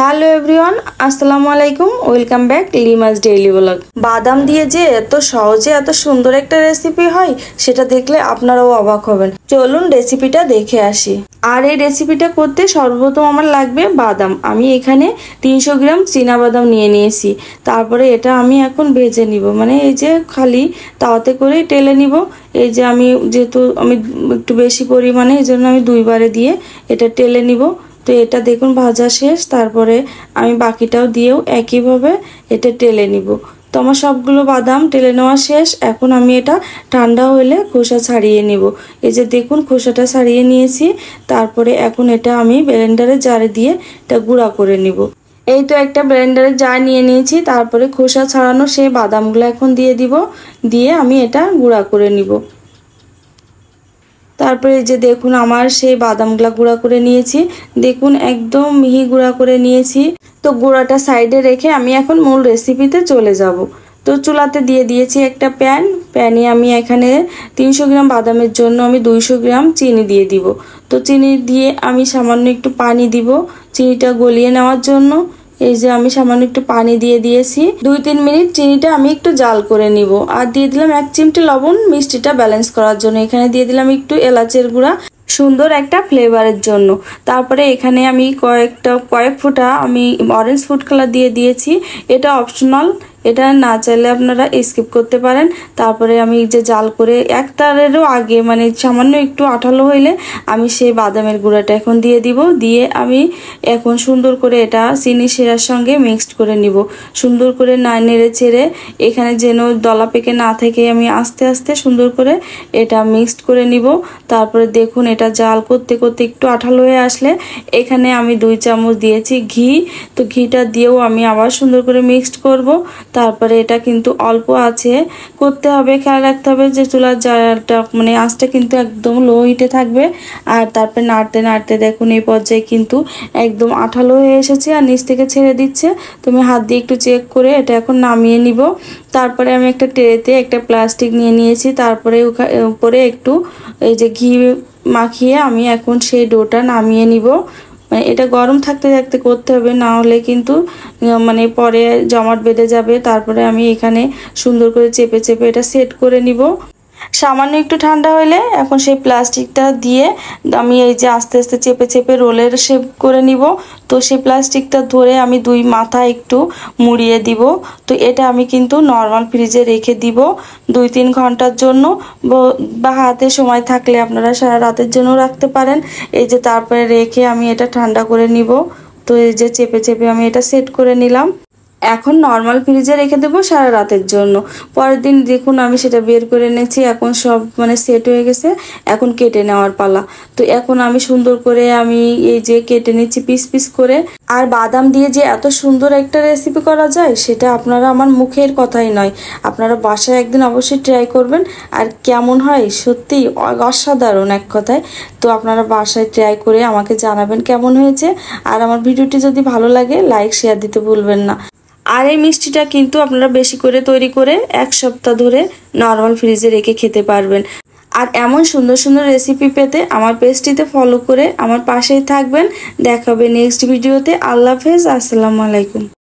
Hello everyone, আসসালামু আলাইকুম। Welcome back Limas daily blog. বাদাম দিয়ে যে এত সহজে এত সুন্দর একটা রেসিপি হয় সেটা দেখলে আপনারাও অবাক হবেন। চলুন রেসিপিটা দেখে আসি। আর এই রেসিপিটা করতে সর্বপ্রথম আমার লাগবে বাদাম। আমি এখানে 300 গ্রাম চীনা বাদাম নিয়ে নিয়েছি। তারপরে এটা আমি এখন ভেজে নিব, মানে এই যে খালি তাওয়াতে করে টেলে নিব। এই যে আমি যেহেতু আমি একটু বেশি পরিমাণে, এই জন্য আমি দুইবারে দিয়ে এটা টেলে নিব। তো এটা দেখুন ভাজা শেষ। তারপরে আমি বাকিটাও দিয়েও একইভাবে এটা টেলে নিব। তো আমার সবগুলো বাদাম টেলে নেওয়া শেষ। এখন আমি এটা ঠান্ডা হলে খোসা ছাড়িয়ে নিব। এই যে দেখুন খোসাটা ছাড়িয়ে নিয়েছি। তারপরে এখন এটা আমি ব্লেন্ডারে জারে দিয়ে এটা গুঁড়া করে নিব। এই তো একটা ব্লেন্ডারে জার নিয়ে নিয়েছি। তারপরে খোসা ছাড়ানো সেই বাদামগুলো এখন দিয়ে দিব, দিয়ে আমি এটা গুঁড়া করে নিব। তারপরে যে দেখুন আমার সেই বাদামগুলা গুঁড়া করে নিয়েছি। দেখুন একদম মিহি গুঁড়া করে নিয়েছি। তো গুঁড়াটা সাইডে রেখে আমি এখন মূল রেসিপিতে চলে যাব। তো চুলাতে দিয়ে দিয়েছি একটা প্যানে আমি এখানে 300 গ্রাম বাদামের জন্য আমি 200 গ্রাম চিনি দিয়ে দিব। তো চিনি দিয়ে আমি সামান্য একটু পানি দিব চিনিটা গলিয়ে নেওয়ার জন্য। এই যে আমি সামান্য একটু পানি দিয়ে দিয়েছি। 2-3 মিনিট চিনিটা আমি একটু জাল করে নিব। আর দিয়ে দিলাম 1 চিমটি লবণ মিষ্টিটা ব্যালেন্স করার জন্য। এখানে দিয়ে দিলাম একটু এলাচের গুঁড়া সুন্দর একটা ফ্লেভারের জন্য। তারপরে এখানে আমি কয়েক ফোঁটা আমি অরেঞ্জ ফুড কালার দিয়ে দিয়েছি। এটা অপশনাল, এটা না চাইলে আপনারা স্কিপ করতে পারেন। তারপরে আমি যে জাল করে এক তারেরও আগে, মানে সামান্য একটু আঠালো হইলে আমি সেই বাদামের গুঁড়াটা এখন দিয়ে দিব। দিয়ে আমি এখন সুন্দর করে এটা চিনি শিরার সঙ্গে মিক্সড করে নিব। সুন্দর করে না নেড়ে চেড়ে এখানে যেন দলা পেকে না থেকে আমি আস্তে আস্তে সুন্দর করে এটা মিক্সড করে নিব। তারপরে দেখুন এটা জাল করতে করতে একটু আঠালো হয়ে আসলে এখানে আমি 2 চামচ দিয়েছি ঘি। তো ঘিটা দিয়েও আমি আবার সুন্দর করে মিক্সড করব। তারপরে এটা কিন্তু অল্প আছে করতে হবে, খেয়াল রাখতে হবে যে চুলার জারটা মানে আঁচটা কিন্তু একদম লো হিটে থাকবে। আর তারপরে নাড়তে নাড়তে দেখুন এই পর্যায়ে কিন্তু একদম আঠালো হয়ে এসেছে আর নিচ থেকে ছেড়ে দিচ্ছে। তুমি হাত দিয়ে একটু চেক করে এটা এখন নামিয়ে নিব। তারপরে আমি একটা ট্রেতে একটা প্লাস্টিক নিয়ে নিয়েছি। তারপরে উপরে একটু এই যে ঘি মাখিয়ে আমি এখন সেই ডোটা নামিয়ে নিব। মানে এটা গরম থাকতে থাকতে করতে হবে, না হলে কিন্তু মানে পরে জমাট বেঁধে যাবে। তারপরে আমি এখানে সুন্দর করে চেপে চেপে এটা সেট করে নিব। সামান্য একটু ঠান্ডা হলে এখন সেই প্লাস্টিকটা দিয়ে আমি এই যে আস্তে আস্তে চেপে চেপে রোলের শেপ করে নিব। তো সেই প্লাস্টিকটা ধরে আমি 2 মাথা একটু মুড়িয়ে দিব। তো এটা আমি কিন্তু নর্মাল ফ্রিজে রেখে দিব 2-3 ঘন্টার জন্য, বা হাতে সময় থাকলে আপনারা সারা রাতের জন্য রাখতে পারেন। এই যে তারপরে রেখে আমি এটা ঠান্ডা করে নিব। তো এই যে চেপে চেপে আমি এটা সেট করে নিলাম। এখন নর্মাল ফ্রিজে রেখে দেবো সারা রাতের জন্য। পরের দিন দেখুন আমি সেটা বের করে এনেছি। এখন সব মানে সেট হয়ে গেছে। এখন কেটে নেওয়ার পালা। তো এখন আমি সুন্দর করে আমি এই যে কেটে নিচ্ছি পিস পিস করে। আর বাদাম দিয়ে যে এত সুন্দর একটা রেসিপি করা যায় সেটা আপনারা আমার মুখের কথাই নয়, আপনারা বাসায় একদিন অবশ্যই ট্রাই করবেন। আর কেমন হয় সত্যি অসাধারণ এক কথায়। তো আপনারা বাসায় ট্রাই করে আমাকে জানাবেন কেমন হয়েছে। আর আমার ভিডিওটি যদি ভালো লাগে লাইক শেয়ার দিতে ভুলবেন না। আর এই মিষ্টিটা কিন্তু আপনারা বেশি করে তৈরি করে 1 সপ্তাহ ধরে নর্মাল ফ্রিজে রেখে খেতে পারবেন। আর এমন সুন্দর সুন্দর রেসিপি পেতে আমার পেজটিতে ফলো করে আমার পাশেই থাকবেন। দেখা হবে নেক্সট ভিডিওতে। আল্লাহ হাফেজ, আসসালামু আলাইকুম।